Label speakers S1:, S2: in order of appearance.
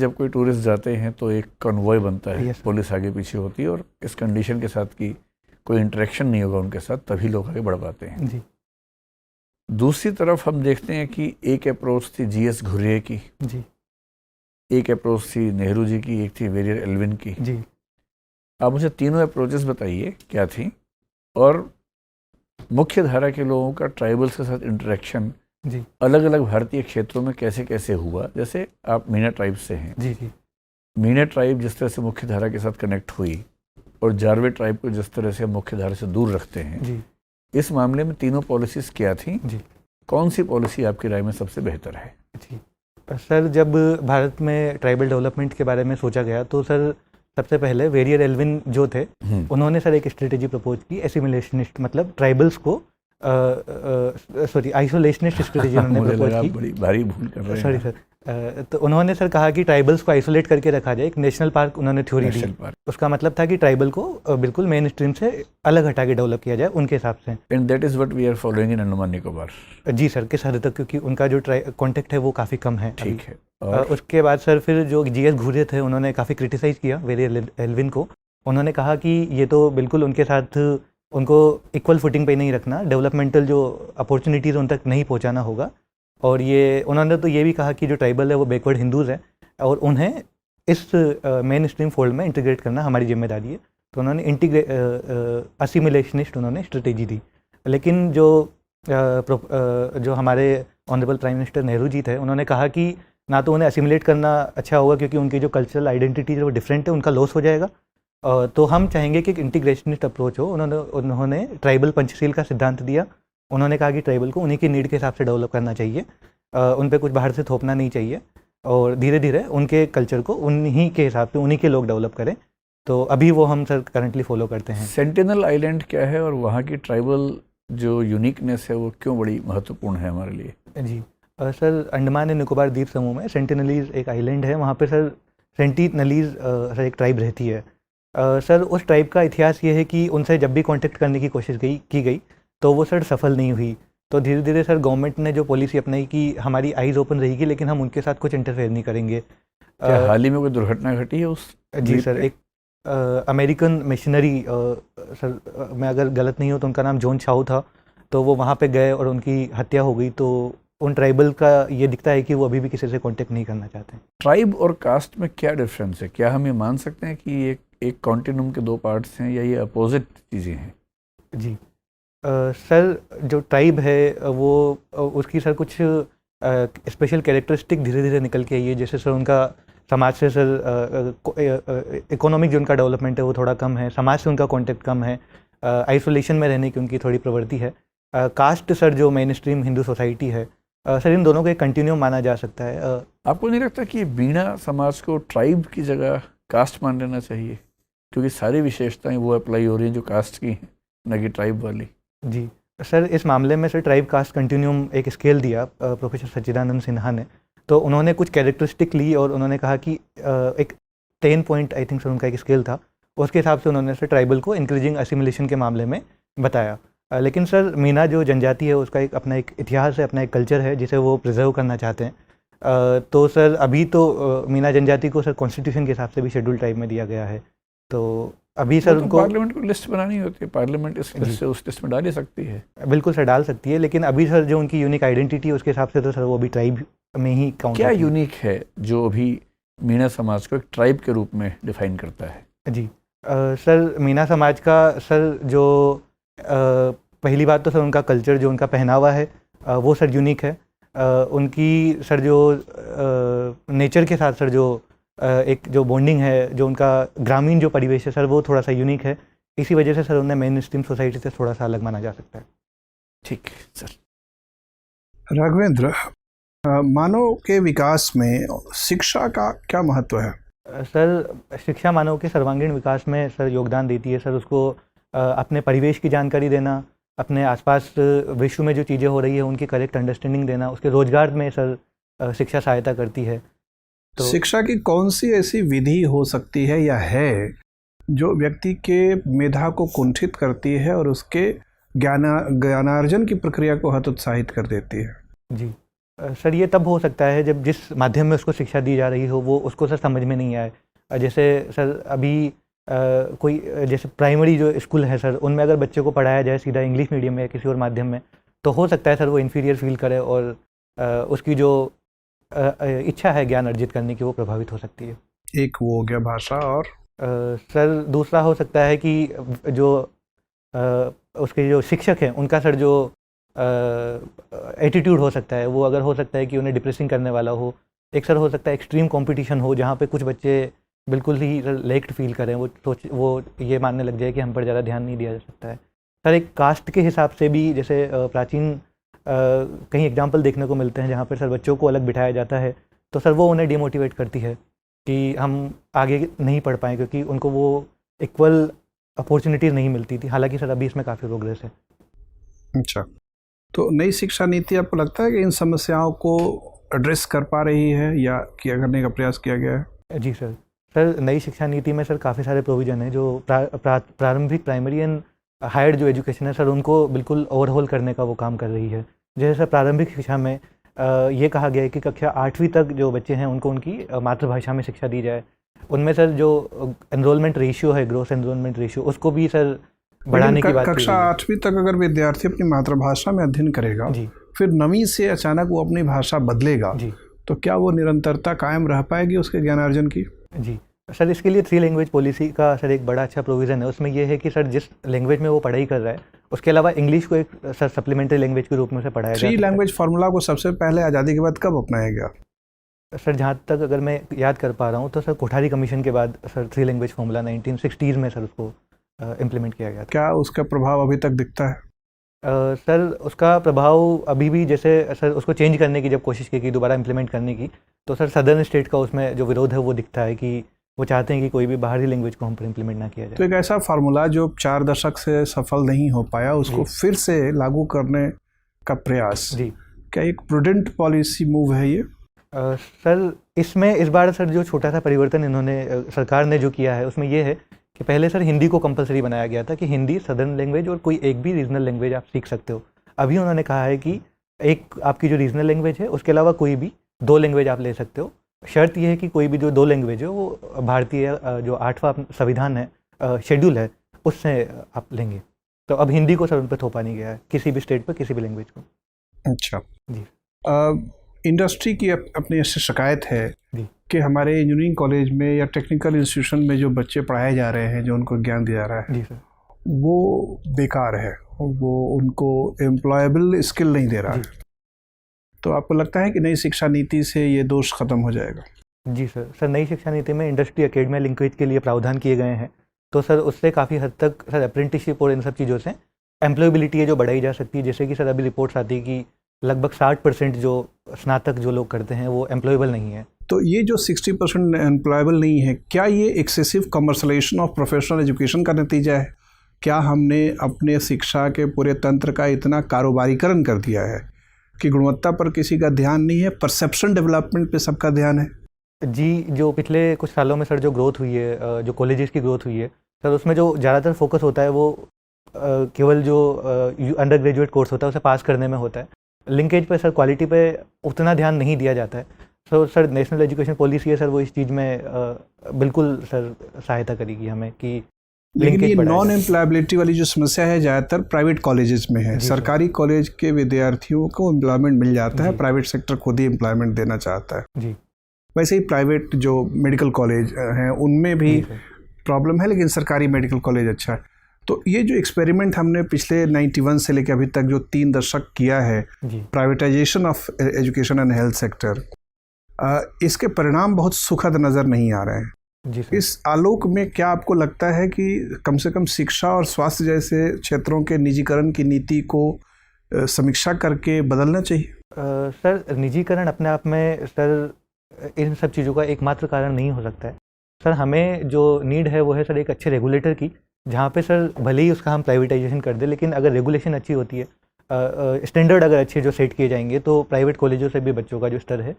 S1: जब कोई टूरिस्ट जाते हैं तो एक कॉन्वॉय बनता है,
S2: Yes.
S1: पुलिस आगे पीछे होती है और इस कंडीशन के साथ कि कोई इंटरेक्शन नहीं होगा उनके साथ, तभी लोग आगे बढ़ पाते हैं।
S2: जी
S1: दूसरी तरफ हम देखते हैं कि एक अप्रोच थी जीएस घुर्ये की,
S2: जी
S1: एक अप्रोच थी नेहरू जी की, एक थी वेरियर एल्विन की।
S2: जी।
S1: आप मुझे तीनों अप्रोचेस बताइए क्या थी, और मुख्य धारा के लोगों का ट्राइबल्स के साथ इंटरेक्शन
S2: जी
S1: अलग अलग भारतीय क्षेत्रों में कैसे कैसे हुआ। जैसे आप मीना ट्राइब से हैं,
S2: जी जी
S1: मीना ट्राइब जिस तरह से मुख्य धारा के साथ कनेक्ट हुई और जारवे ट्राइब को जिस तरह से मुख्य धारा से दूर रखते हैं,
S2: जी
S1: इस मामले में तीनों पॉलिसीज क्या थी?
S2: जी
S1: कौन सी पॉलिसी आपकी राय में सबसे बेहतर है?
S2: जी। सर, जब भारत में ट्राइबल डेवलपमेंट के बारे में सोचा गया तो सर सबसे पहले वेरियर एल्विन जो थे उन्होंने सर एक स्ट्रेटेजी प्रपोज की, एसिमिलेशनिस्ट, मतलब ट्राइबल्स को आइसोलेशनिस्ट स्ट्रेटेजी उन्होंने
S1: मुझे
S2: प्रपोज
S1: लगा
S2: की।
S1: आप बड़ी भारी भूल कर रहे हैं।
S2: Sorry sir. तो उन्होंने सर कहा कि ट्राइबल्स को आइसोलेट करके रखा जाए, एक नेशनल पार्क उन्होंने थ्योरी दी।
S1: नेशनल पार्क,
S2: उसका मतलब था कि ट्राइबल को बिल्कुल मेन स्ट्रीम से अलग हटा के डेवलप किया जाए उनके हिसाब से।
S1: And that is what we are following in Andaman Nicobar.
S2: जी सर, किस हद तक, क्योंकि उनका जो कॉन्टेक्ट है वो काफ़ी कम है।
S1: ठीक है।
S2: और उसके बाद सर फिर जो जीएस घुर्ये थे उन्होंने काफ़ी क्रिटिसाइज़ किया वेरियर एल्विन को। उन्होंने कहा कि ये तो बिल्कुल उनके साथ उनको इक्वल फुटिंग पे नहीं रखना, डेवलपमेंटल जो अपॉर्चुनिटीज़ उन तक नहीं पहुंचाना होगा। और ये उन्होंने तो ये भी कहा कि जो ट्राइबल है वो बैकवर्ड हिंदूज़ है और उन्हें इस मेन स्ट्रीम फोल्ड में इंटीग्रेट करना हमारी जिम्मेदारी है। तो उन्होंने असिमिलेशनिस्ट उन्होंने स्ट्रेटेजी दी। लेकिन जो हमारे honourable prime minister Nehru ji थे, उन्होंने कहा कि ना तो उन्हें असिमिलेट करना अच्छा होगा क्योंकि उनकी जो कल्चरल आइडेंटिटी है वो डिफरेंट है, उनका लॉस हो जाएगा। तो हम चाहेंगे कि एक इंटीग्रेशनिस्ट अप्रोच हो। उन्होंने ट्राइबल पंचशील का सिद्धांत दिया। उन्होंने कहा कि ट्राइबल को उन्हीं की नीड के हिसाब से डेवलप करना चाहिए, उन पे कुछ बाहर से थोपना नहीं चाहिए और धीरे धीरे उनके कल्चर को उन्हीं के हिसाब से उन्हीं के लोग डेवलप करें। तो अभी वो हम सर करंटली फॉलो करते हैं।
S1: सेंटिनल आइलैंड क्या है और वहाँ की ट्राइबल जो यूनिकनेस है वो क्यों बड़ी महत्वपूर्ण है हमारे लिए?
S2: जी सर, अंडमान एंड निकोबार द्वीप समूह में सेंटिनलीज एक आइलैंड है। वहाँ पे सर सेंटिनलीज सर एक ट्राइब रहती है। सर उस ट्राइब का इतिहास ये है कि उनसे जब भी कांटेक्ट करने की कोशिश की गई तो वो सर सफल नहीं हुई। तो धीरे धीरे सर गवर्नमेंट ने जो पॉलिसी अपनाई कि हमारी आइज़ ओपन रहेगी लेकिन हम उनके साथ कुछ इंटरफेयर नहीं करेंगे।
S1: क्या हाल ही में कोई दुर्घटना घटी है उस?
S2: जी सर, एक अमेरिकन मिशनरी, सर मैं अगर गलत नहीं हूँ तो उनका नाम जॉन चाउ था। तो वो वहाँ पे गए और उनकी हत्या हो गई। तो उन ट्राइबल का ये दिखता है कि वो अभी भी किसी से कांटेक्ट नहीं करना चाहते हैं।
S1: ट्राइब और कास्ट में क्या डिफरेंस है? क्या हम ये मान सकते हैं कि एक कॉन्टिन्यूम के दो पार्ट्स हैं या ये अपोजिट चीज़ें हैं?
S2: जी सर, जो ट्राइब है वो उसकी सर कुछ स्पेशल कैरेक्टरिस्टिक धीरे धीरे निकल के आई है। जैसे सर उनका समाज से सर इकोनॉमिक जो उनका डेवलपमेंट है वो थोड़ा कम है, समाज से उनका कांटेक्ट कम है, आइसोलेशन में रहने की उनकी थोड़ी प्रवृत्ति है। कास्ट सर जो मेन स्ट्रीम हिंदू सोसाइटी है, सर इन दोनों को एक कंटिन्यूम माना जा सकता है।
S1: आपको नहीं लगता कि बीना समाज को ट्राइब की जगह कास्ट मान लेना चाहिए, क्योंकि सारी विशेषताएं वो अप्लाई हो रही हैं जो कास्ट की हैं, न कि ट्राइब वाली?
S2: जी सर, इस मामले में सर ट्राइब कास्ट कंटिन्यूम एक स्केल दिया प्रोफेसर सच्चिदानंद सिन्हा ने। तो उन्होंने कुछ कैरेक्टरिस्टिक ली और उन्होंने कहा कि एक 10 पॉइंट आई थिंक सर उनका एक स्केल था, उसके हिसाब से उन्होंने सर ट्राइबल को इंक्रीजिंग असिमिलेशन के मामले में बताया। लेकिन सर मीना जो जनजाति है उसका अपना एक इतिहास है, अपना एक कल्चर है जिसे वो प्रिजर्व करना चाहते हैं। तो सर अभी तो मीना जनजाति को सर कॉन्स्टिट्यूशन के हिसाब से भी शेड्यूल ट्राइब में दिया गया है। तो अभी सर उनको
S1: पार्लियामेंट को लिस्ट बनानी होती है, पार्लियामेंट इस लिस्ट से उस लिस्ट में डाल ही सकती है।
S2: बिल्कुल सर डाल सकती है, लेकिन अभी सर जो उनकी यूनिक आइडेंटिटी है उसके हिसाब से तो सर वो अभी ट्राइब में ही काउंट।
S1: क्या यूनिक है जो अभी मीना समाज को एक ट्राइब के रूप में डिफाइन करता है?
S2: जी सर, मीना समाज का सर जो पहली बात तो सर उनका कल्चर, जो उनका पहनावा है वो सर यूनिक है। उनकी सर जो नेचर के साथ सर जो एक जो बॉन्डिंग है, जो उनका ग्रामीण जो परिवेश है सर वो थोड़ा सा यूनिक है। इसी वजह से सर उन्हें मेन स्ट्रीम सोसाइटी से थोड़ा सा अलग माना जा सकता है।
S1: ठीक है सर।
S3: राघवेंद्र, मानव के विकास में शिक्षा का क्या महत्व है?
S2: सर शिक्षा मानव के सर्वांगीण विकास में सर योगदान देती है। सर उसको अपने परिवेश की जानकारी देना, अपने आसपास विश्व में जो चीज़ें हो रही है उनकी करेक्ट अंडरस्टैंडिंग देना, उसके रोजगार में सर शिक्षा सहायता करती है।
S3: तो शिक्षा की कौन सी ऐसी विधि हो सकती है या है जो व्यक्ति के मेधा को कुंठित करती है और उसके ज्ञानार्जन की प्रक्रिया को हतोत्साहित कर देती है?
S2: जी सर ये तब हो सकता है जब जिस माध्यम में उसको शिक्षा दी जा रही हो वो उसको सर समझ में नहीं आए। जैसे सर अभी कोई जैसे प्राइमरी जो स्कूल है सर, उनमें अगर बच्चे को पढ़ाया जाए सीधा इंग्लिश मीडियम में या किसी और माध्यम में, तो हो सकता है सर वो इन्फीरियर फील करे और उसकी जो इच्छा है ज्ञान अर्जित करने की वो प्रभावित हो सकती है।
S3: एक वो हो गया भाषा, और
S2: सर दूसरा हो सकता है कि जो उसके जो शिक्षक हैं उनका सर जो एटीट्यूड हो सकता है वो अगर हो सकता है कि उन्हें डिप्रेसिंग करने वाला हो। एक सर हो सकता है एक्सट्रीम कंपटीशन हो जहाँ पे कुछ बच्चे बिल्कुल ही लेक्ड फील करें, वो ये मानने लग जाए कि हम पर ज़्यादा ध्यान नहीं दिया जा सकता है। सर एक कास्ट के हिसाब से भी जैसे प्राचीन कई एग्जाम्पल देखने को मिलते हैं जहाँ पर सर बच्चों को अलग बिठाया जाता है, तो सर वो उन्हें डिमोटिवेट करती है कि हम आगे नहीं पढ़ पाएँ क्योंकि उनको वो इक्वल अपॉर्चुनिटीज़ नहीं मिलती थी। हालांकि सर अभी इसमें काफ़ी प्रोग्रेस है।
S3: अच्छा, तो नई शिक्षा नीति आपको लगता है कि इन समस्याओं को एड्रेस कर पा रही है या किया करने का प्रयास किया गया है?
S2: जी सर। सर नई शिक्षा नीति में सर काफ़ी सारे प्रोविज़न हैं जो प्रारंभिक प्राइमरी एंड हायर जो एजुकेशन है सर उनको बिल्कुल ओवरहोल करने का वो काम कर रही है। जैसे सर प्रारंभिक शिक्षा में ये कहा गया है कि कक्षा 8वीं तक जो बच्चे हैं उनको उनकी मातृभाषा में शिक्षा दी जाए। उनमें सर जो एनरोलमेंट रेशियो है, ग्रोस एनरोलमेंट रेशियो, उसको भी सर बढ़ाने की बात की
S3: कक्षा 8वीं तक अगर विद्यार्थी अपनी मातृभाषा में अध्ययन करेगा
S2: जी,
S3: फिर 9वीं से अचानक वो अपनी भाषा बदलेगा
S2: जी,
S3: तो क्या वो निरंतरता कायम रह पाएगी उसके ज्ञानार्जन की?
S2: जी सर, इसके लिए 3 लैंग्वेज पॉलिसी का सर एक बड़ा अच्छा प्रोविज़न है। उसमें ये है कि सर जिस लैंग्वेज में वो पढ़ाई कर रहा है उसके अलावा इंग्लिश को एक सर सप्लीमेंट्री लैंग्वेज के रूप में से पढ़ाया जाता है।
S3: 3 लैंग्वेज फार्मूला को सबसे पहले आज़ादी के बाद कब अपनाया गया?
S2: सर जहाँ तक अगर मैं याद कर पा रहा हूँ तो सर कोठारी कमीशन के बाद सर 3 लैंग्वेज फार्मूला 1960s में सर उसको इम्प्लीमेंट किया गया था।
S3: क्या उसका प्रभाव अभी तक दिखता है?
S2: सर उसका प्रभाव अभी भी, जैसे सर उसको चेंज करने की जब कोशिश की गई दोबारा इम्प्लीमेंट करने की, तो सर सदर्न स्टेट का उसमें जो विरोध है वो दिखता है कि वो चाहते हैं कि कोई भी बाहरी लैंग्वेज को हम पर इम्प्लीमेंट ना किया जाए।
S3: तो एक ऐसा फार्मूला जो 4 दशक से सफल नहीं हो पाया उसको फिर से लागू करने का प्रयास,
S2: जी,
S3: क्या एक प्रूडेंट पॉलिसी मूव है ये?
S2: सर इसमें इस बार सर जो छोटा सा परिवर्तन इन्होंने सरकार ने जो किया है उसमें ये है कि पहले सर हिंदी को कंपलसरी बनाया गया था कि हिंदी सदर्न लैंग्वेज और कोई एक भी रीजनल लैंग्वेज आप सीख सकते हो। अभी उन्होंने कहा है कि एक आपकी जो रीजनल लैंग्वेज है उसके अलावा कोई भी 2 लैंग्वेज आप ले सकते हो। शर्त यह है कि कोई भी जो 2 लैंग्वेज है वो भारतीय जो 8वां संविधान है, शेड्यूल है, उससे आप लेंगे। तो अब हिंदी को सर उन पर थोपा नहीं गया है किसी भी स्टेट पर किसी भी लैंग्वेज को।
S3: अच्छा
S2: जी,
S3: इंडस्ट्री की अपनी ऐसी शिकायत है
S2: जी,
S3: कि हमारे इंजीनियरिंग कॉलेज में या टेक्निकल इंस्टीट्यूशन में जो बच्चे पढ़ाए जा रहे हैं, जो उनको ज्ञान दिया जा रहा है,
S2: जी सर,
S3: वो बेकार है, वो उनको एम्प्लॉयबल स्किल नहीं दे रहा है। तो आपको लगता है कि नई शिक्षा नीति से ये दोष खत्म हो जाएगा?
S2: जी सर, नई शिक्षा नीति में इंडस्ट्री एकेडमिया लिंकेज के लिए प्रावधान किए गए हैं, तो सर उससे काफ़ी हद तक सर अप्रेंटिसशिप और इन सब चीज़ों से एम्प्लॉयबिलिटी है जो बढ़ाई जा सकती है। जैसे कि सर अभी रिपोर्ट्स आती है कि लगभग 60% जो स्नातक जो लोग करते हैं वो एम्प्लॉयबल नहीं है।
S3: तो ये जो 60% एम्प्लॉयबल नहीं है, क्या ये excessive commercialisation of professional education का नतीजा है? क्या हमने अपने शिक्षा के पूरे तंत्र का इतना कारोबारीकरण कर दिया है कि गुणवत्ता पर किसी का ध्यान नहीं है, परसेप्शन डेवलपमेंट पे सबका ध्यान है?
S2: जी, जो पिछले कुछ सालों में सर जो ग्रोथ हुई है, जो कॉलेजेस की ग्रोथ हुई है सर, उसमें जो ज़्यादातर फोकस होता है वो केवल जो अंडर ग्रेजुएट कोर्स होता है उसे पास करने में होता है। लिंकेज पे सर क्वालिटी पे उतना ध्यान नहीं दिया जाता है। तो सर नेशनल एजुकेशन पॉलिसी है सर वो इस चीज़ में बिल्कुल सर सहायता करेगी हमें कि
S3: लेकिन ये नॉन एम्प्लॉयबिलिटी वाली जो समस्या है ज़्यादातर प्राइवेट कॉलेजेस में है। सरकारी कॉलेज के विद्यार्थियों को एम्प्लॉयमेंट मिल जाता है, प्राइवेट सेक्टर खुद ही एम्प्लॉयमेंट देना चाहता है।
S2: जी,
S3: वैसे ही प्राइवेट जो मेडिकल कॉलेज हैं उनमें भी प्रॉब्लम है, लेकिन सरकारी मेडिकल कॉलेज अच्छा है। तो ये जो एक्सपेरिमेंट हमने पिछले 91 से लेकर अभी तक जो 3 दशक किया है, privatisation of education and health sector, इसके परिणाम बहुत सुखद नज़र नहीं आ रहे हैं।
S2: जी सर।
S3: इस आलोक में क्या आपको लगता है कि कम से कम शिक्षा और स्वास्थ्य जैसे क्षेत्रों के निजीकरण की नीति को समीक्षा करके बदलना चाहिए?
S2: सर निजीकरण अपने आप में सर इन सब चीज़ों का एकमात्र कारण नहीं हो सकता है। सर हमें जो नीड है वो है सर एक अच्छे रेगुलेटर की, जहाँ पे सर भले ही उसका हम प्राइवेटाइजेशन कर दें, लेकिन अगर रेगुलेशन अच्छी होती है, स्टैंडर्ड अगर अच्छे जो सेट किए जाएंगे, तो प्राइवेट कॉलेजों से भी बच्चों का जो स्तर है